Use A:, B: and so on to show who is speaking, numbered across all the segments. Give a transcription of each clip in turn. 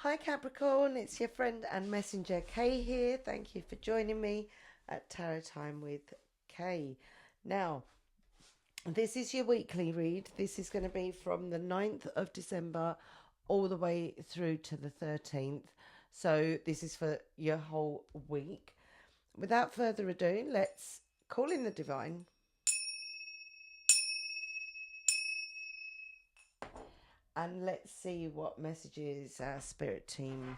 A: Hi Capricorn, it's your friend and messenger Kay here. Thank you for joining me at Tarot Time with Kay. Now, this is your weekly read. This is going to be from the 9th of December all the way through to the 13th. So this is for your whole week. Without further ado, let's call in the Divine. And let's see what messages our spirit team,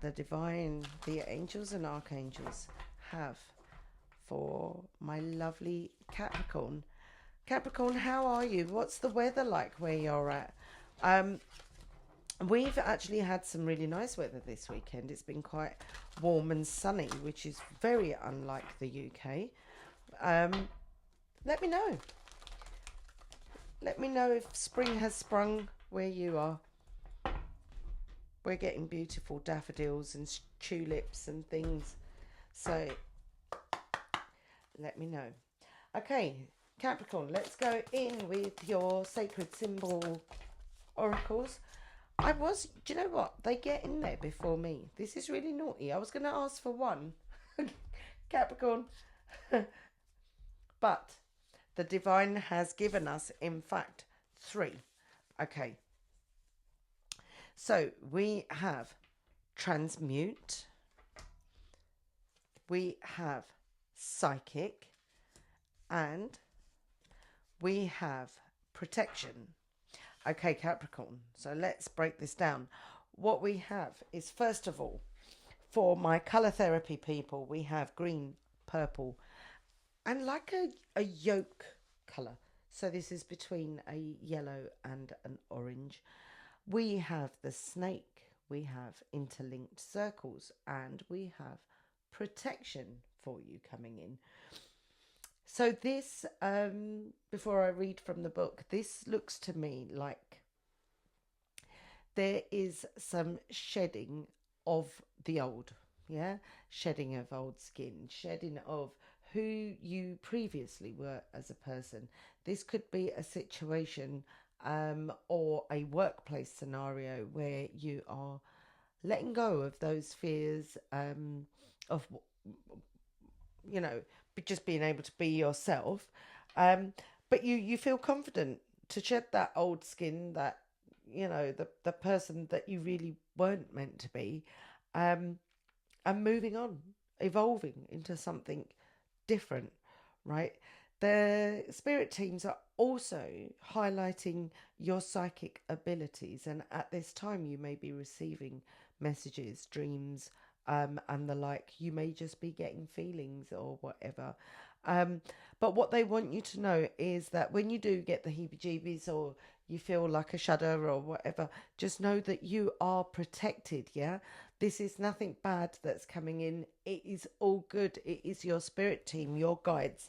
A: the Divine, the angels and archangels have for my lovely Capricorn. Capricorn, how are you? What's the weather like where you're at? We've actually had some really nice weather this weekend. It's been quite warm and sunny, which is very unlike the UK. Let me know. Let me know if spring has sprung where you are. We're getting beautiful daffodils and tulips and things. So let me know. Okay, Capricorn, let's go in with your sacred symbol oracles. Do you know what? They get in there before me. This is really naughty. I was going to ask for one, Capricorn. But the Divine has given us, in fact, 3. Okay. So we have transmute. We have psychic. And we have protection. Okay, Capricorn. So let's break this down. What we have is, first of all, for my colour therapy people, we have green, purple, and like a yolk colour. So this is between a yellow and an orange. We have the snake, we have interlinked circles, and we have protection for you coming in. So this, before I read from the book, this looks to me like there is some shedding of the old, yeah? Shedding of old skin, shedding of who you previously were as a person. This could be a situation or a workplace scenario where you are letting go of those fears of, you know, just being able to be yourself. But you feel confident to shed that old skin, that, you know, the person that you really weren't meant to be, and moving on, evolving into something different, right? The spirit teams are also highlighting your psychic abilities, and at this time you may be receiving messages, dreams, and the like. You may just be getting feelings or whatever. But what they want you to know is that when you do get the heebie-jeebies or you feel like a shudder or whatever, just know that you are protected, yeah? This is nothing bad that's coming in. It is all good. It is your spirit team, your guides,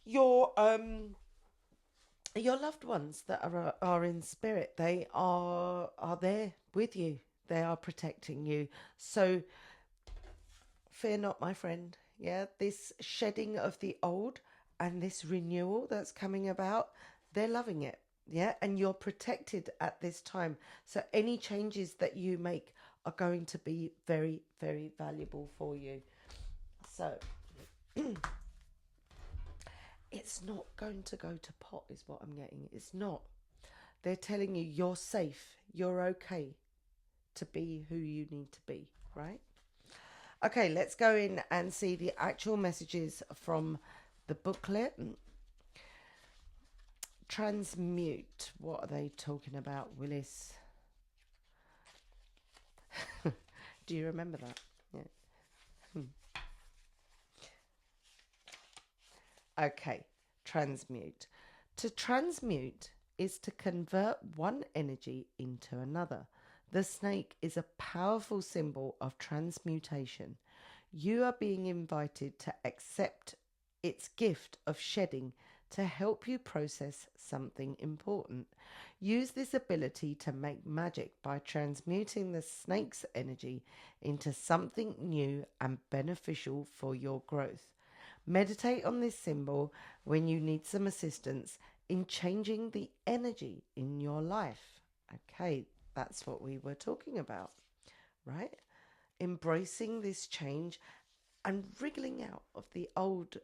A: your loved ones that are in spirit. They are there with you. They are protecting you. So fear not, my friend. Yeah, this shedding of the old and this renewal that's coming about, they're loving it. Yeah, and you're protected at this time. So any changes that you make are going to be very, very valuable for you. So it's not going to go to pot is what I'm getting. It's not. They're telling you you're safe. You're okay to be who you need to be, right? Okay, let's go in and see the actual messages from the booklet. Transmute. What are they talking about, Willis? Do you remember that? Yeah. Okay, transmute. To transmute is to convert one energy into another. The snake is a powerful symbol of transmutation. You are being invited to accept its gift of shedding to help you process something important. Use this ability to make magic by transmuting the snake's energy into something new and beneficial for your growth. Meditate on this symbol when you need some assistance in changing the energy in your life. Okay, that's what we were talking about. right? Embracing this change and wriggling out of the old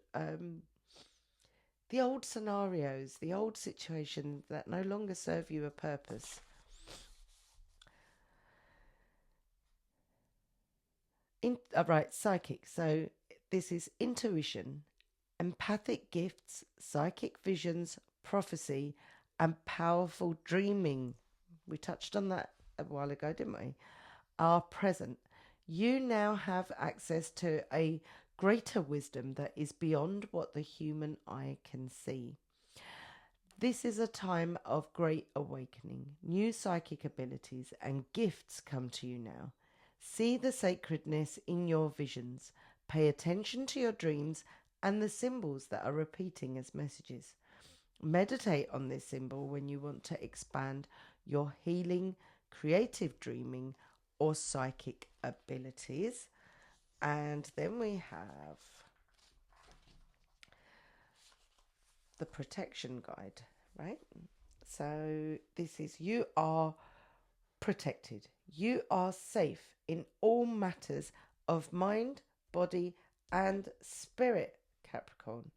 A: scenarios, the old situations that no longer serve you a purpose. Right, psychic. So this is intuition, empathic gifts, psychic visions, prophecy, and powerful dreaming. We touched on that a while ago, didn't we? Are present. You now have access to a greater wisdom that is beyond what the human eye can see. This is a time of great awakening. New psychic abilities and gifts come to you now. See the sacredness in your visions. Pay attention to your dreams and the symbols that are repeating as messages. Meditate on this symbol when you want to expand your healing, creative dreaming, or psychic abilities. And then we have the protection guide, right? So this is you are protected. You are safe in all matters of mind, body, and spirit, Capricorn.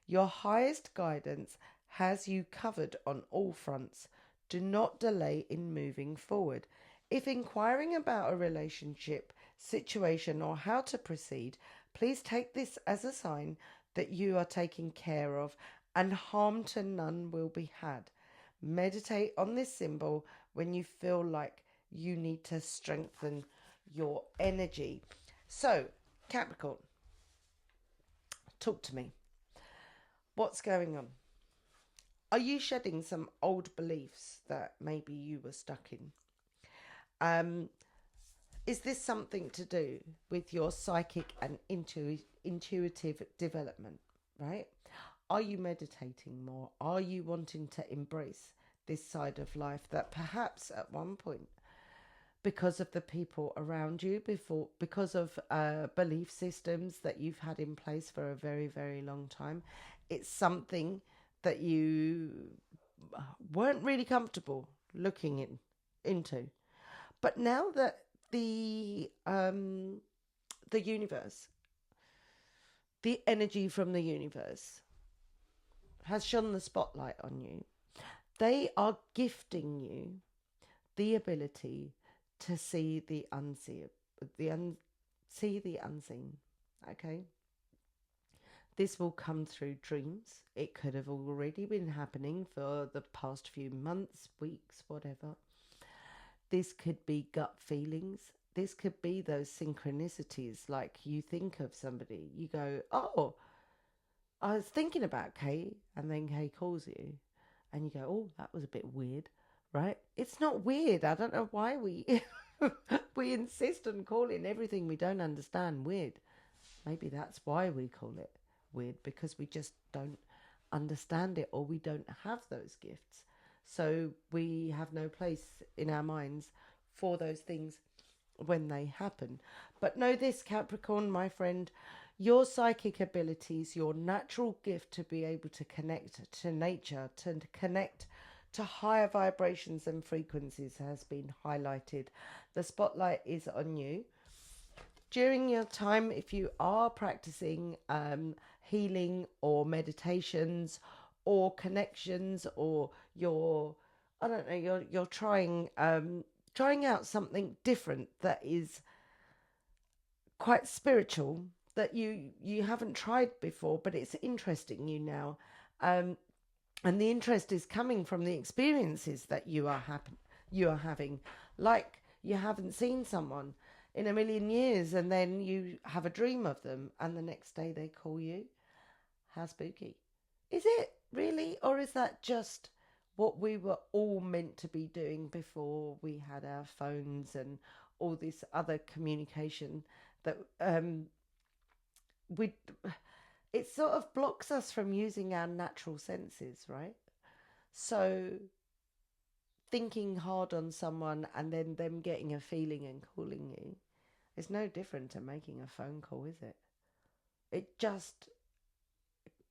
A: Your highest guidance has you covered on all fronts. Do not delay in moving forward. If inquiring about a relationship, situation, or how to proceed, please take this as a sign that you are taken care of and harm to none will be had. Meditate on this symbol when you feel like you need to strengthen your energy. So, Capricorn, talk to me. What's going on? Are you shedding some old beliefs that maybe you were stuck in? Is this something to do with your psychic and intuitive development, right? Are you meditating more? Are you wanting to embrace this side of life that perhaps at one point, because of the people around you, because of belief systems that you've had in place for a very, very long time, it's something that you weren't really comfortable looking into. But now that the universe, the energy from the universe has shone the spotlight on you, they are gifting you the ability to see the unseen, see the unseen. Okay, this will come through dreams. It could have already been happening for the past few months, weeks, whatever. This could be gut feelings. This could be those synchronicities, like you think of somebody, you go, oh, I was thinking about Kay, and then Kay calls you, and you go, oh, that was a bit weird, right? It's not weird. I don't know why we we insist on calling everything we don't understand weird. Maybe that's why we call it weird, because we just don't understand it, or we don't have those gifts. So we have no place in our minds for those things when they happen. But know this, Capricorn, my friend, your psychic abilities, your natural gift to be able to connect to nature, to connect to higher vibrations and frequencies has been highlighted. The spotlight is on you. During your time, if you are practicing healing or meditations or connections, or you're, I don't know, you're trying out something different that is quite spiritual, that you haven't tried before, but it's interesting you now, and the interest is coming from the experiences that you are having, like you haven't seen someone in a million years, and then you have a dream of them, and the next day they call you. How spooky. Is it really, or is that just what we were all meant to be doing before we had our phones and all this other communication that we it sort of blocks us from using our natural senses, right? So thinking hard on someone and then them getting a feeling and calling you is no different to making a phone call, is it? It just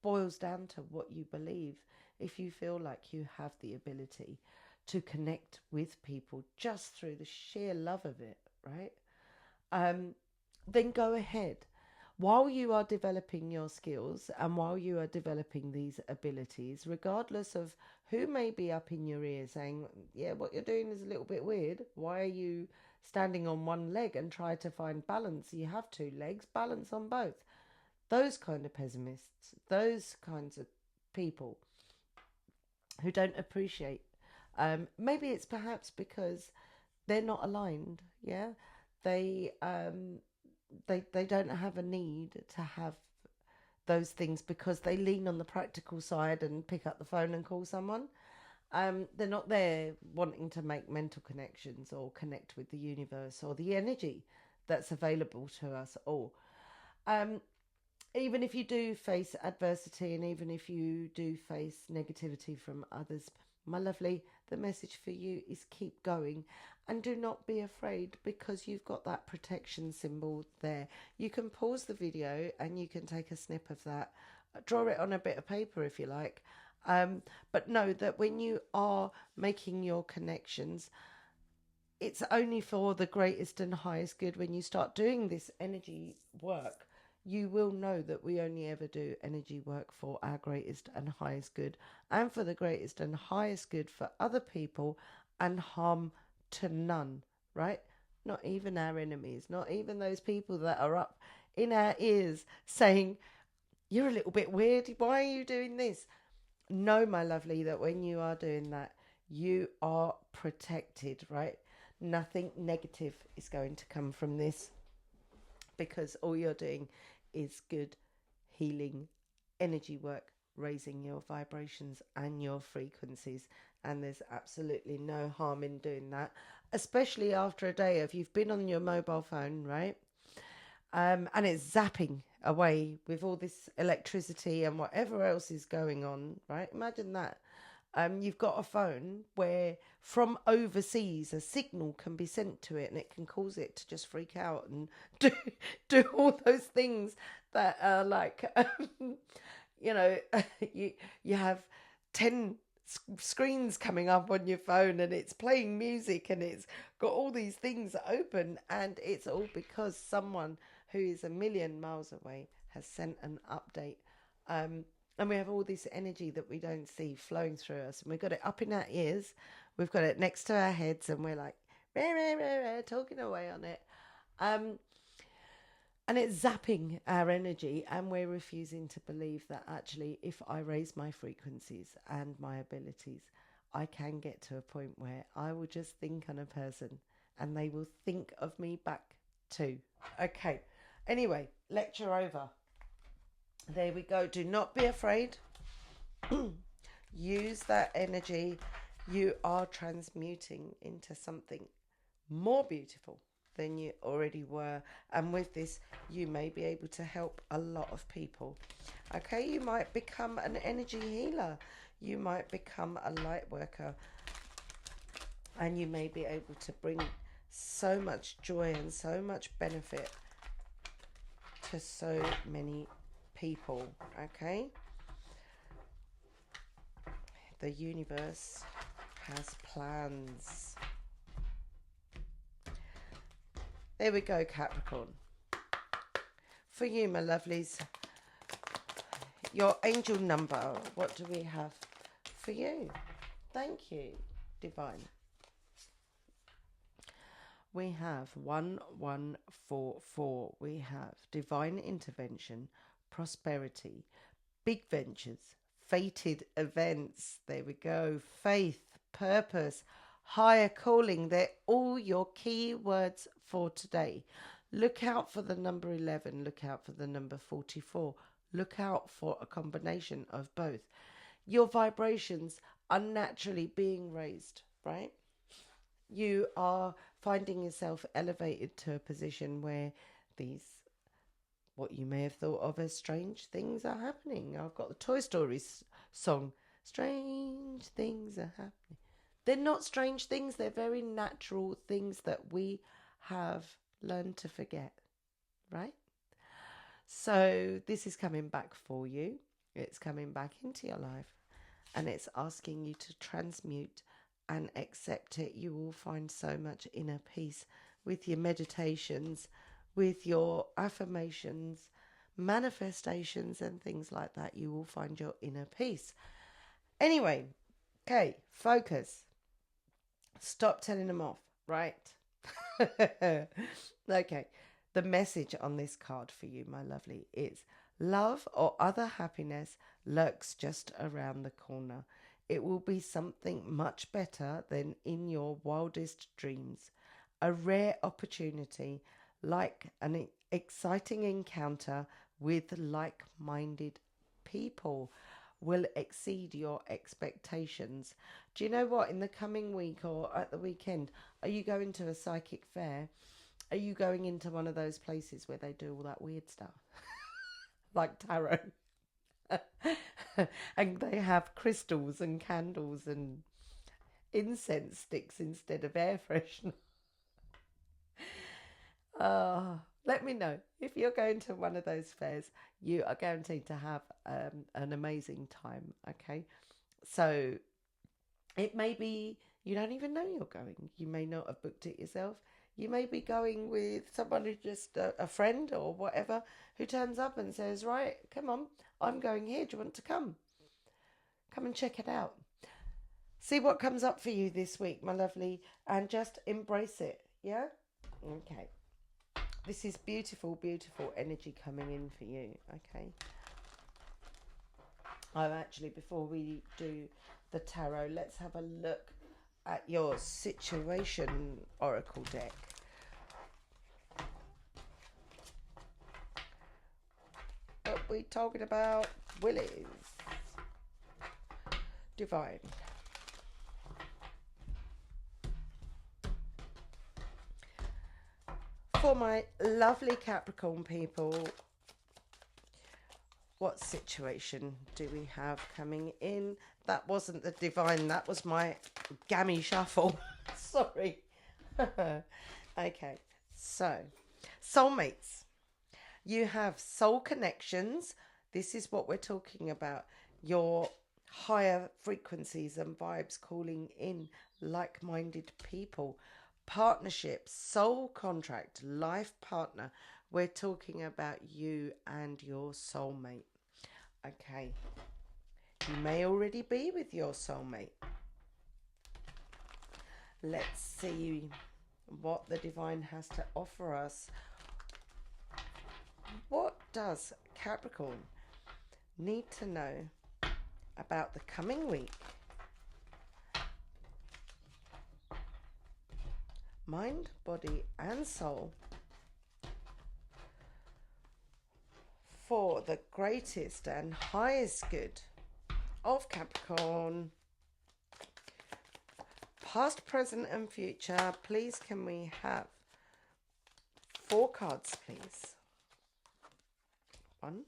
A: boils down to what you believe. If you feel like you have the ability to connect with people just through the sheer love of it, right? then go ahead. While you are developing your skills and while you are developing these abilities, regardless of who may be up in your ear saying, yeah, what you're doing is a little bit weird. Why are you standing on one leg and try to find balance? You have two legs, balance on both. Those kind of pessimists, those kinds of people who don't appreciate. Maybe it's perhaps because they're not aligned. Yeah, they they don't have a need to have those things because they lean on the practical side and pick up the phone and call someone. They're not there wanting to make mental connections or connect with the universe or the energy that's available to us all. Um, Even if you do face adversity and even if you do face negativity from others, my lovely, the message for you is keep going and do not be afraid because you've got that protection symbol there. You can pause the video and you can take a snip of that, draw it on a bit of paper if you like. But know that when you are making your connections, it's only for the greatest and highest good. When you start doing this energy work, you will know that we only ever do energy work for our greatest and highest good and for the greatest and highest good for other people and harm to none, right? Not even our enemies, not even those people that are up in our ears saying, you're a little bit weird. Why are you doing this? Know, my lovely, that when you are doing that, you are protected, right? Nothing negative is going to come from this because all you're doing is good healing energy work, raising your vibrations and your frequencies. And there's absolutely no harm in doing that, especially after a day of you've been on your mobile phone, right? And it's zapping away with all this electricity and whatever else is going on, right? Imagine that. You've got a phone where from overseas a signal can be sent to it and it can cause it to just freak out and do all those things that are like, you know, you have 10 screens coming up on your phone and it's playing music and it's got all these things open, and it's all because someone who is a million miles away has sent an update. And we have all this energy that we don't see flowing through us, and we've got it up in our ears, we've got it next to our heads, and we're like rah, rah, rah, rah, talking away on it. And it's zapping our energy, and we're refusing to believe that actually if I raise my frequencies and my abilities, I can get to a point where I will just think on a person and they will think of me back too. Okay, anyway, lecture over. There we go. Do not be afraid. Use that energy you are transmuting into something more beautiful than you already were. And with this, you may be able to help a lot of people. Okay, you might become an energy healer. You might become a light worker. And you may be able to bring so much joy and so much benefit to so many people. Okay, the universe has plans. There we go, Capricorn. For you, my lovelies, your angel number, what do we have for you? Thank you, Divine. We have 1144. We have divine intervention, prosperity, big ventures, fated events. There we go. Faith, purpose, higher calling. They're all your key words for today. Look out for the number 11. Look out for the number 44. Look out for a combination of both. Your vibrations are naturally being raised, right? You are finding yourself elevated to a position where these, what you may have thought of as strange things, are happening. I've got the Toy Story song, strange things are happening. They're not strange things, they're very natural things that we have learned to forget, right? So this is coming back for you. It's coming back into your life, and it's asking you to transmute and accept it. You will find so much inner peace with your meditations, with your affirmations, manifestations, and things like that, you will find your inner peace. Anyway, okay, focus. Stop telling them off, right? Okay, the message on this card for you, my lovely, is love or other happiness lurks just around the corner. It will be something much better than in your wildest dreams. A rare opportunity, like an exciting encounter with like minded people, will exceed your expectations. Do you know what? In the coming week or at the weekend, are you going to a psychic fair? Are you going into one of those places where they do all that weird stuff? Like tarot. And they have crystals and candles and incense sticks instead of air freshener. Let me know if you're going to one of those fairs. You are guaranteed to have an amazing time. Okay, so it may be you don't even know you're going. You may not have booked it yourself. You may be going with someone who's just a friend or whatever who turns up and says, right, come on, I'm going here. Do you want to come? Come and check it out. See what comes up for you this week, my lovely, and just embrace it. Yeah? Okay. This is beautiful, beautiful energy coming in for you. Okay. Oh, actually, before we do the tarot, let's have a look at your situation oracle deck. What we talking about? Willies. Devine. For my lovely Capricorn people, what situation do we have coming in? That wasn't the Devine, that was my gammy shuffle. Sorry. Okay, so soulmates. You have soul connections. This is what we're talking about. Your higher frequencies and vibes calling in like-minded people. Partnerships, soul contract, life partner. We're talking about you and your soulmate. Okay. You may already be with your soulmate. Let's see what the Divine has to offer us. What does Capricorn need to know about the coming week? Mind, body, and soul for the greatest and highest good of Capricorn. Past, present, and future. Please, can we have 4 cards, please? 1,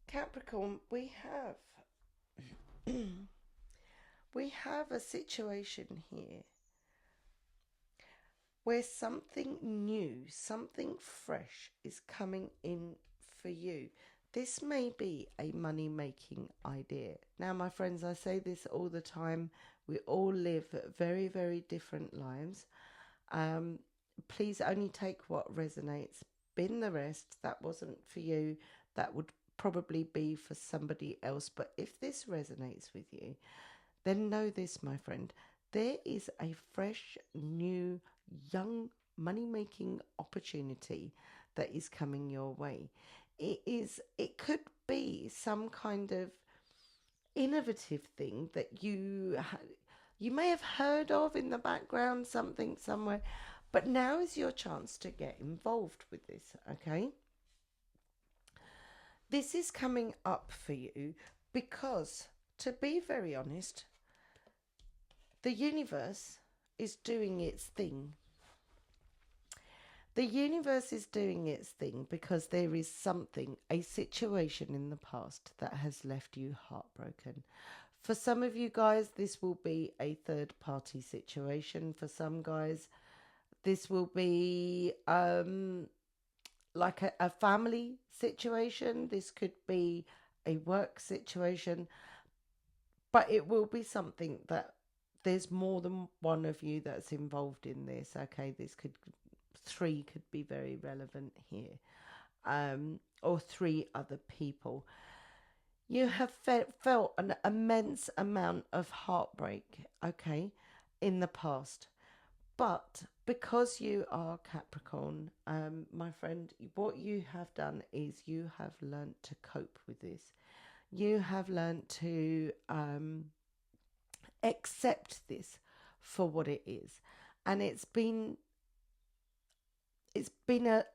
A: Capricorn, we have a situation here where something new, something fresh is coming in for you. This may be a money-making idea. Now, my friends, I say this all the time. We all live very, very different lives. Please only take what resonates. Bin the rest. That wasn't for you. That would probably be for somebody else. But if this resonates with you, then know this, my friend. There is a fresh, new, young money-making opportunity that is coming your way. It could be some kind of innovative thing that you may have heard of in the background, something somewhere, but now is your chance to get involved with this. Okay, this is coming up for you because, to be very honest, the universe is doing its thing. The universe is doing its thing because there is something, a situation in the past that has left you heartbroken. For some of you guys, this will be a third party situation. For some guys, this will be like a family situation. This could be a work situation, but it will be something that there's more than one of you that's involved in this. Okay, this could, three could be very relevant here, or three other people. You have felt an immense amount of heartbreak, okay, in the past. But because you are Capricorn, my friend, what you have done is you have learnt to cope with this. You have learnt to accept this for what it is. And it's been a,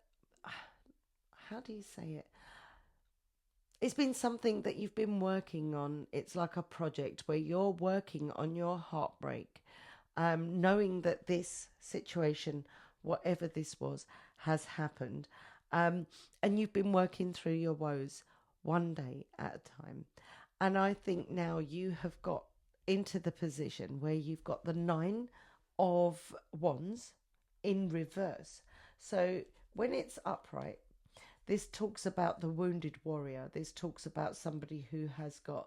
A: how do you say it? It's been something that you've been working on. It's like a project where you're working on your heartbreak, knowing that this situation, whatever this was, has happened. And you've been working through your woes one day at a time. And I think now you have got into the position where you've got the Nine of Wands in reverse. So when it's upright, this talks about the wounded warrior. This talks about somebody who has got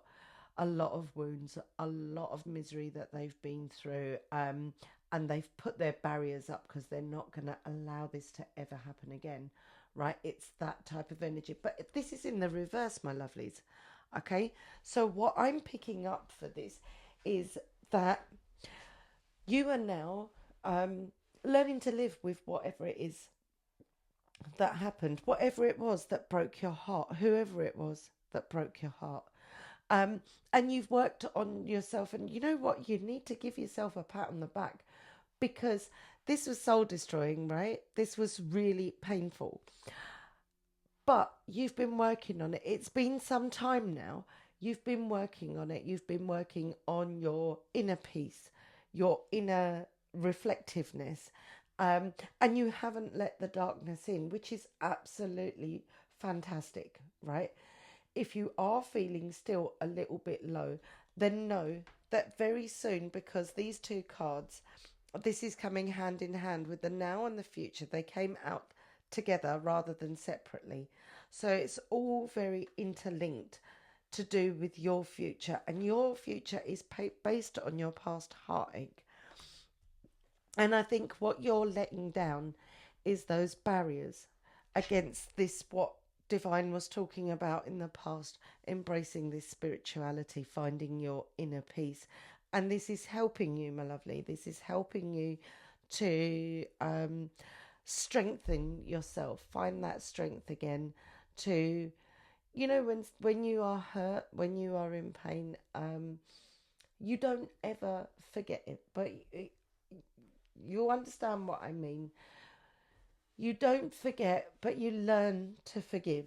A: a lot of wounds, a lot of misery that they've been through, and they've put their barriers up because they're not going to allow this to ever happen again, right? It's that type of energy. But this is in the reverse, my lovelies. Okay, so what I'm picking up for this is that you are now learning to live with whatever it is that happened, whatever it was that broke your heart, whoever it was that broke your heart. And you've worked on yourself, and you know what? You need to give yourself a pat on the back because this was soul destroying, right? This was really painful. But you've been working on it. It's been some time now. You've been working on it. You've been working on your inner peace, your inner reflectiveness. And you haven't let the darkness in, which is absolutely fantastic, right? If you are feeling still a little bit low, then know that very soon, because these two cards, this is coming hand in hand with the now and the future. They came out together rather than separately. So it's all very interlinked to do with your future. And your future is based on your past heartache. And I think what you're letting down is those barriers against this, what Devine was talking about in the past, embracing this spirituality, finding your inner peace. And this is helping you, my lovely. This is helping you to strengthen yourself, find that strength again to, you know, when you are hurt, when you are in pain, you don't ever forget it, but you understand what I mean. You don't forget, but you learn to forgive.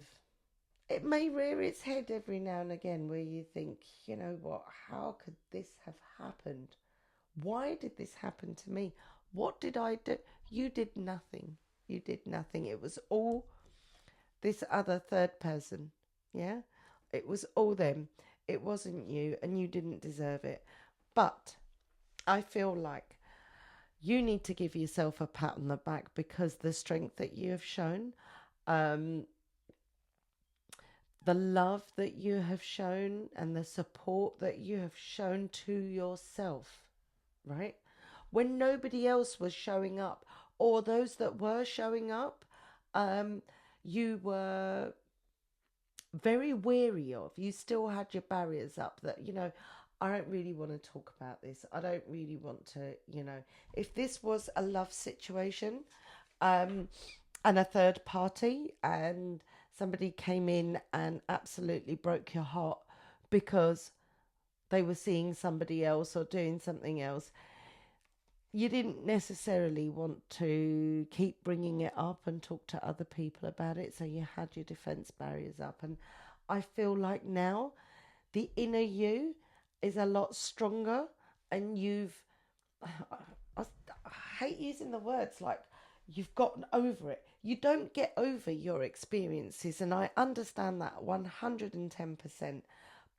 A: It may rear its head every now and again where you think, you know what, how could this have happened? Why did this happen to me? What did I do? You did nothing. You did nothing. It was all this other third person. Yeah? It was all them. It wasn't you, and you didn't deserve it. But I feel like you need to give yourself a pat on the back because the strength that you have shown, the love that you have shown, and the support that you have shown to yourself, right? When nobody else was showing up, or those that were showing up, you were very wary of. You still had your barriers up that, you know, I don't really want to talk about this. I don't really want to, you know, if this was a love situation, and a third party, and somebody came in and absolutely broke your heart because they were seeing somebody else or doing something else, you didn't necessarily want to keep bringing it up and talk to other people about it. So you had your defense barriers up. And I feel like now the inner you is a lot stronger, and I hate using the words like You've gotten over it. You don't get over your experiences, and I understand that 110%,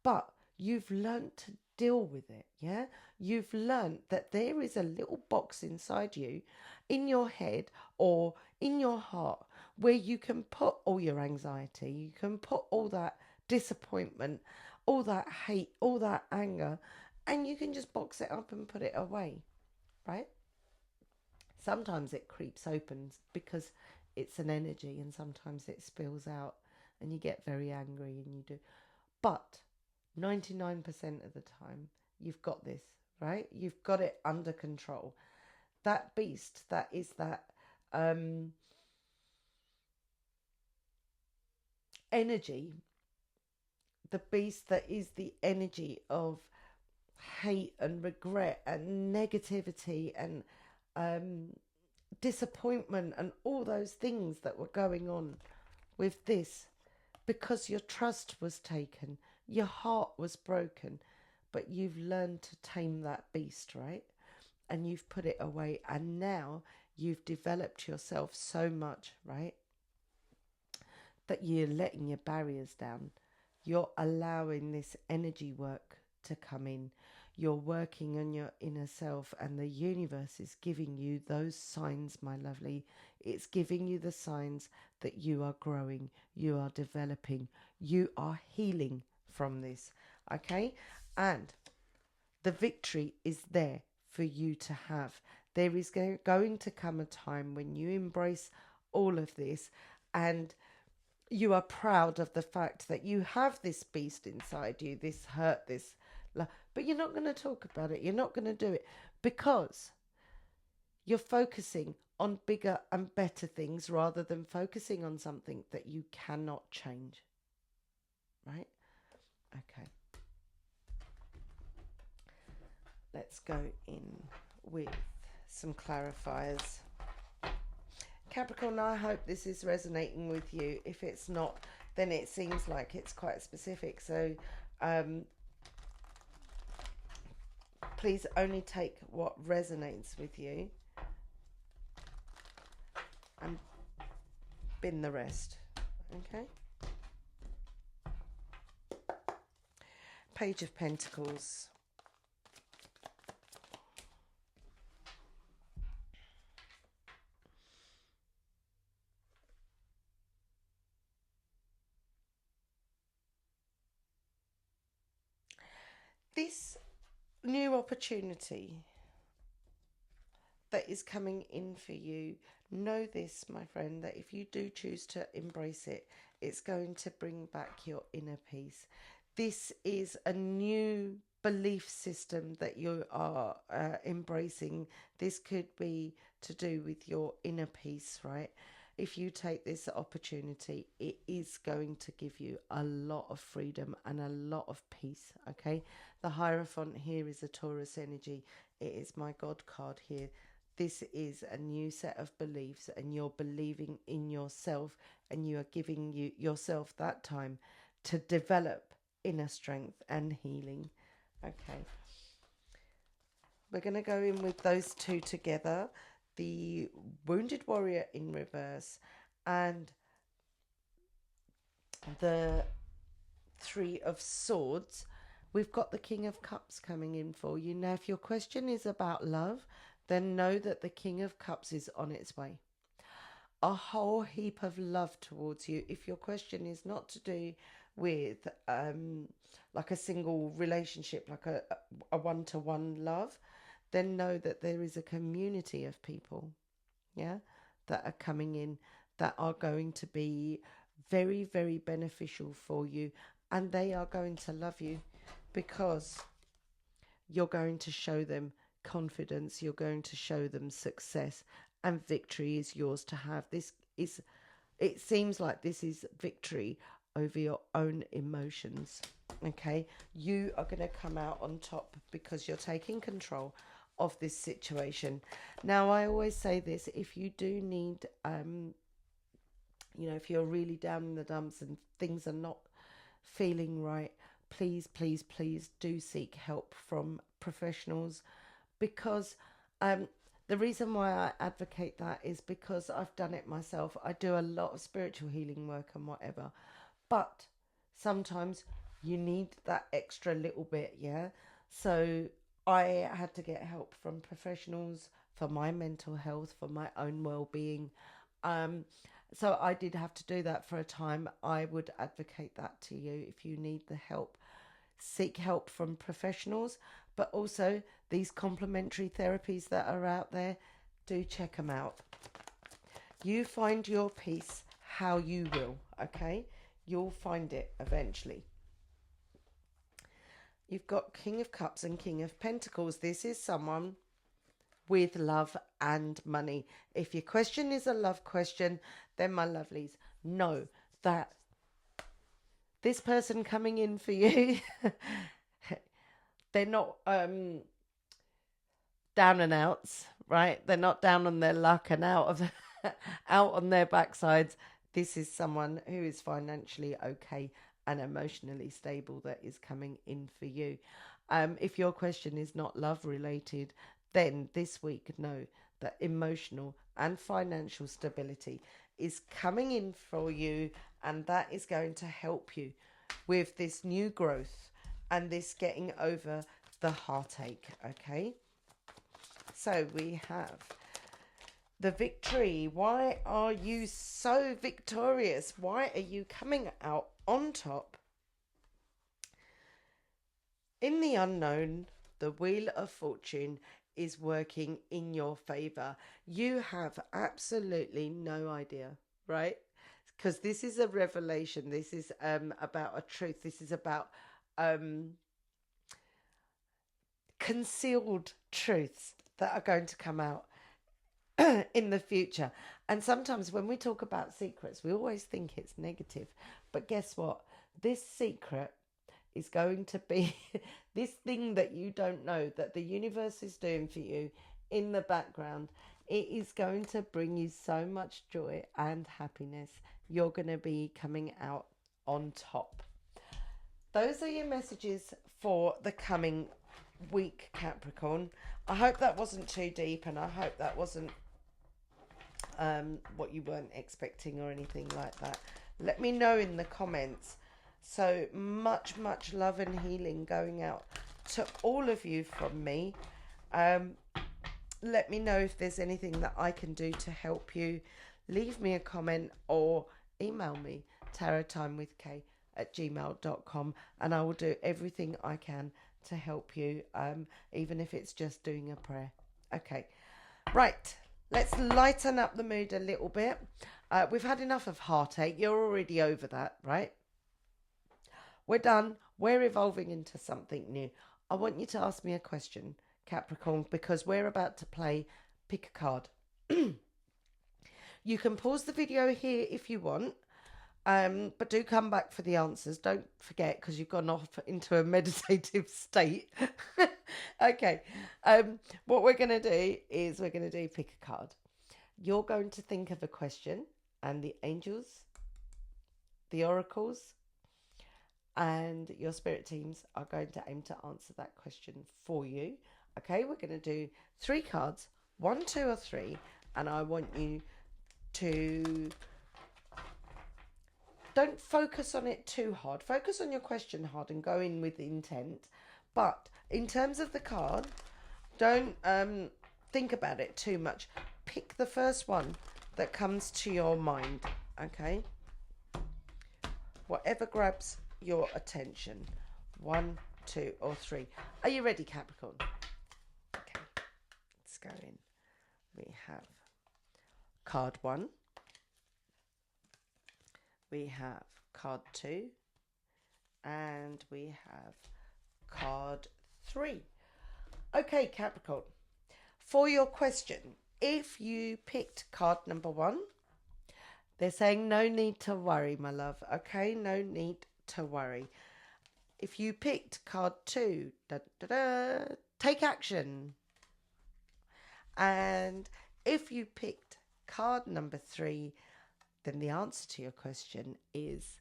A: but you've learnt to deal with it. Yeah, you've learnt that there is a little box inside you, in your head or in your heart, where you can put all your anxiety, you can put all that disappointment, all that hate, all that anger, and you can just box it up and put it away, right? Sometimes it creeps open because it's an energy, and sometimes it spills out and you get very angry and you do. But 99% of the time, you've got this, right? You've got it under control. That beast, that is that energy, the beast that is the energy of hate and regret and negativity and disappointment and all those things that were going on with this, because your trust was taken, your heart was broken, but you've learned to tame that beast, right? And you've put it away, and now you've developed yourself so much, right, that you're letting your barriers down. You're allowing this energy work to come in. You're working on your inner self, and the universe is giving you those signs, my lovely. It's giving you the signs that you are growing, you are developing, you are healing from this, okay? And the victory is there for you to have. There is going to come a time when you embrace all of this, and you are proud of the fact that you have this beast inside you, this hurt, this love, but you're not going to talk about it. You're not going to do it because you're focusing on bigger and better things rather than focusing on something that you cannot change. Right? Okay. Let's go in with some clarifiers. Capricorn, I hope this is resonating with you. If it's not, then it seems like it's quite specific. So please only take what resonates with you and bin the rest. Okay? Page of Pentacles. This new opportunity that is coming in for you, know this, my friend, that if you do choose to embrace it, it's going to bring back your inner peace. This is a new belief system that you are embracing. This could be to do with your inner peace, right? If you take this opportunity, it is going to give you a lot of freedom and a lot of peace, okay? The Hierophant here is a Taurus energy. It is my God card here. This is a new set of beliefs, and you're believing in yourself, and you are giving yourself that time to develop inner strength and healing. Okay. We're going to go in with those two together. The Wounded Warrior in reverse and the Three of Swords. We've got the King of Cups coming in for you. Now, if your question is about love, then know that the King of Cups is on its way. A whole heap of love towards you. If your question is not to do with like a single relationship, like a one-to-one love, then know that there is a community of people, yeah, that are coming in that are going to be very, very beneficial for you, and they are going to love you because you're going to show them confidence, you're going to show them success, and victory is yours to have. It seems like this is victory over your own emotions, okay? You are going to come out on top because you're taking control of this situation. Now, I always say this: if you do need if you're really down in the dumps and things are not feeling right, please, please, please do seek help from professionals, because The reason why I advocate that is because I've done it myself. I do a lot of spiritual healing work and whatever, but sometimes you need that extra little bit, yeah? So I had to get help from professionals for my mental health, for my own well-being. Um, so I did have to do that for a time. I would advocate that to you if you need the help. Seek help from professionals, but also these complementary therapies that are out there, do check them out. You find your peace how you will, okay? You'll find it eventually. You've got King of Cups and King of Pentacles. This is someone with love and money. If your question is a love question, then my lovelies, know that this person coming in for you, they're not down and outs, right? They're not down on their luck and out on their backsides. This is someone who is financially okay and emotionally stable that is coming in for you. If your question is not love related, then this week know that emotional and financial stability is coming in for you, and that is going to help you with this new growth and this getting over the heartache, okay? So we have the victory. Why are you so victorious? Why are you coming out on top? In the unknown, the Wheel of Fortune is working in your favor. You have absolutely no idea, right? Because this is a revelation. This is about a truth. This is about concealed truths that are going to come out in the future. And sometimes when we talk about secrets, we always think it's negative. But guess what? This secret is going to be this thing that you don't know, that the universe is doing for you in the background. It is going to bring you so much joy and happiness. You're going to be coming out on top. Those are your messages for the coming week, Capricorn. I hope that wasn't too deep, and I hope that wasn't what you weren't expecting or anything like that. Let me know in the comments. So much love and healing going out to all of you from me. Let me know if there's anything that I can do to help you. Leave me a comment or email me tarottimewithk@gmail.com, and I will do everything I can to help you, even if it's just doing a prayer. Okay, right, let's lighten up the mood a little bit. We've had enough of heartache. You're already over that, right? We're done. We're evolving into something new. I want you to ask me a question, Capricorn, because we're about to play Pick a Card. You can pause the video here if you want, but do come back for the answers. Don't forget, because you've gone off into a meditative state. Okay, what we're going to do is we're going to do Pick a Card. You're going to think of a question, and the angels, the oracles, and your spirit teams are going to aim to answer that question for you. Okay, we're going to do 3 cards, 1, 2, or 3, and I want you to don't focus on it too hard. Focus on your question hard and go in with intent. But in terms of the card, don't think about it too much. Pick the first one that comes to your mind, okay? Whatever grabs your attention. 1, 2, or 3. Are you ready, Capricorn? Okay, let's go in. We have card 1. We have card 2. And we have card 3. Okay, Capricorn. For your question, if you picked card number 1, they're saying no need to worry, my love. Okay, no need to worry. If you picked card 2, take action. And if you picked card number 3, then the answer to your question is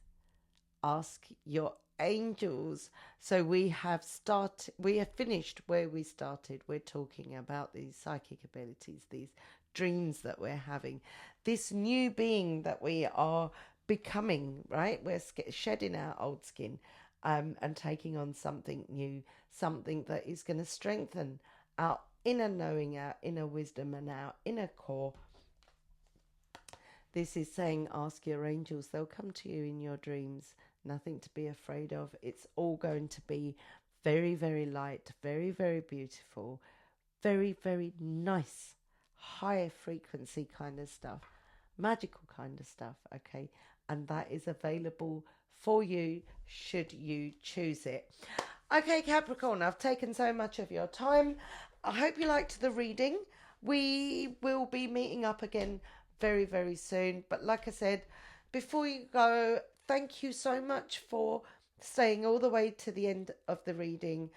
A: ask your angels. So we have finished where we started. We're talking about these psychic abilities, these dreams that we're having, this new being that we are becoming, right? We're shedding our old skin, and taking on something new, something that is going to strengthen our inner knowing, our inner wisdom, and our inner core. This is saying, ask your angels, they'll come to you in your dreams. Nothing to be afraid of. It's all going to be very, very light, very, very beautiful, very, very nice, high frequency kind of stuff, magical kind of stuff, okay? And that is available for you should you choose it. Okay, Capricorn, I've taken so much of your time. I hope you liked the reading. We will be meeting up again very, very soon. But like I said, before you go, thank you so much for staying all the way to the end of the reading.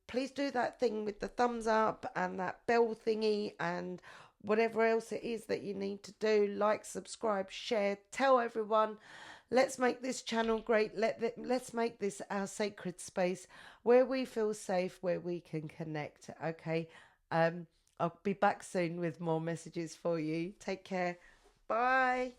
A: Please do that thing with the thumbs up and that bell thingy and whatever else it is that you need to do. Like, subscribe, share, tell everyone. Let's make this channel great. Let's make this our sacred space where we feel safe, where we can connect. Okay. I'll be back soon with more messages for you. Take care. Bye.